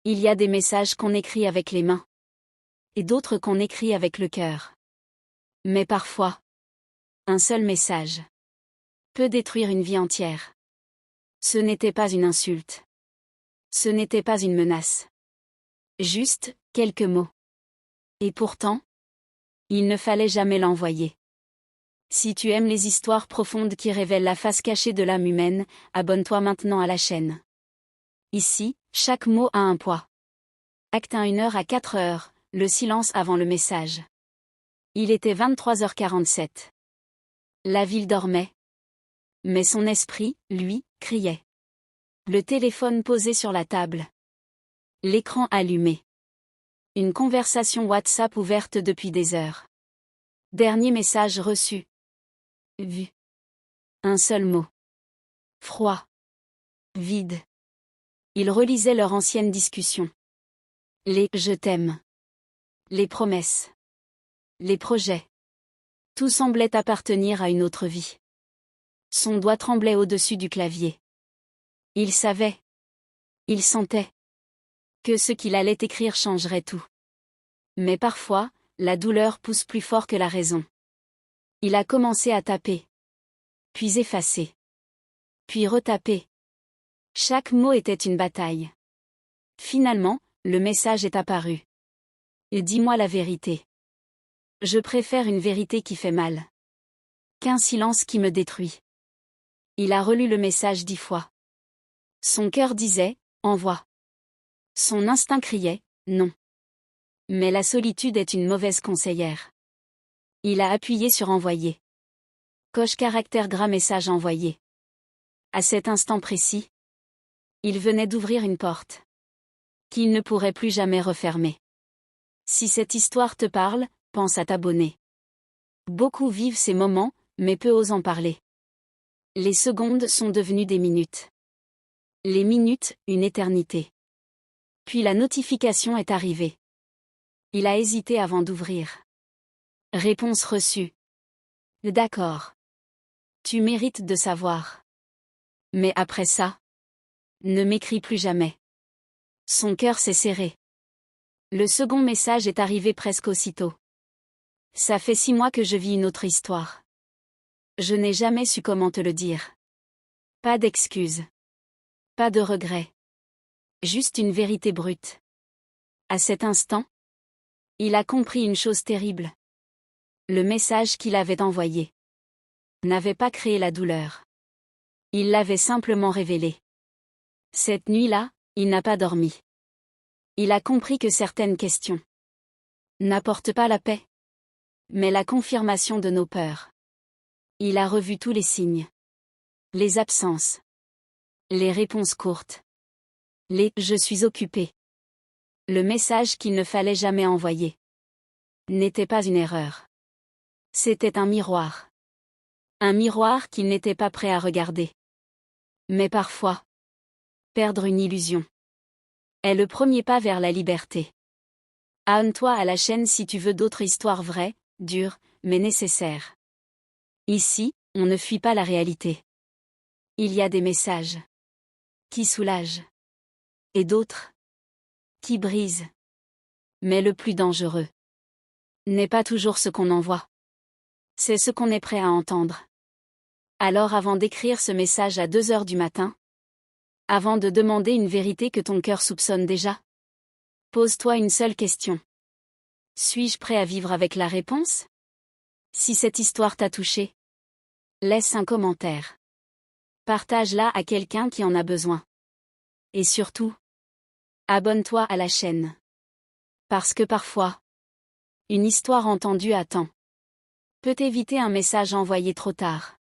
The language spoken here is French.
Il y a des messages qu'on écrit avec les mains. Et d'autres qu'on écrit avec le cœur. Mais parfois, un seul message peut détruire une vie entière. Ce n'était pas une insulte. Ce n'était pas une menace. Juste, quelques mots. Et pourtant, il ne fallait jamais l'envoyer. Si tu aimes les histoires profondes qui révèlent la face cachée de l'âme humaine, abonne-toi maintenant à la chaîne. Ici, chaque mot a un poids. Acte 1 1h à 4h, le silence avant le message. Il était 23h47. La ville dormait. Mais son esprit, lui, criait. Le téléphone posé sur la table. L'écran allumé. Une conversation WhatsApp ouverte depuis des heures. Dernier message reçu. Vu. Un seul mot. Froid. Vide. Ils relisaient leur ancienne discussion. Les « je t'aime ». Les promesses. Les projets. Tout semblait appartenir à une autre vie. Son doigt tremblait au-dessus du clavier. Il savait. Il sentait. Que ce qu'il allait écrire changerait tout. Mais parfois, la douleur pousse plus fort que la raison. Il a commencé à taper. Puis effacer. Puis retaper. Chaque mot était une bataille. Finalement, le message est apparu. Et dis-moi la vérité. Je préfère une vérité qui fait mal qu'un silence qui me détruit. Il a relu le message 10 fois. Son cœur disait, envoie. Son instinct criait, non. Mais la solitude est une mauvaise conseillère. Il a appuyé sur envoyer. Coche caractère gras message envoyé. À cet instant précis, il venait d'ouvrir une porte qu'il ne pourrait plus jamais refermer. Si cette histoire te parle, pense à t'abonner. Beaucoup vivent ces moments, mais peu osent en parler. Les secondes sont devenues des minutes. Les minutes, une éternité. Puis la notification est arrivée. Il a hésité avant d'ouvrir. Réponse reçue. D'accord. Tu mérites de savoir. Mais après ça, ne m'écris plus jamais. Son cœur s'est serré. Le second message est arrivé presque aussitôt. Ça fait 6 mois que je vis une autre histoire. Je n'ai jamais su comment te le dire. Pas d'excuses. Pas de regrets. Juste une vérité brute. À cet instant, il a compris une chose terrible. Le message qu'il avait envoyé n'avait pas créé la douleur. Il l'avait simplement révélée. Cette nuit-là, il n'a pas dormi. Il a compris que certaines questions n'apportent pas la paix, mais la confirmation de nos peurs. Il a revu tous les signes. Les absences. Les réponses courtes. Les « je suis occupé ». Le message qu'il ne fallait jamais envoyer n'était pas une erreur. C'était un miroir. Un miroir qu'il n'était pas prêt à regarder. Mais parfois, perdre une illusion est le premier pas vers la liberté. Abonne-toi à la chaîne si tu veux d'autres histoires vraies, dures, mais nécessaires. Ici, on ne fuit pas la réalité. Il y a des messages qui soulagent. Et d'autres qui brisent. Mais le plus dangereux n'est pas toujours ce qu'on envoie. C'est ce qu'on est prêt à entendre. Alors avant d'écrire ce message à 2h du matin, avant de demander une vérité que ton cœur soupçonne déjà, pose-toi une seule question. Suis-je prêt à vivre avec la réponse? Si cette histoire t'a touché, laisse un commentaire. Partage-la à quelqu'un qui en a besoin. Et surtout, abonne-toi à la chaîne. Parce que parfois, une histoire entendue à temps peut éviter un message envoyé trop tard.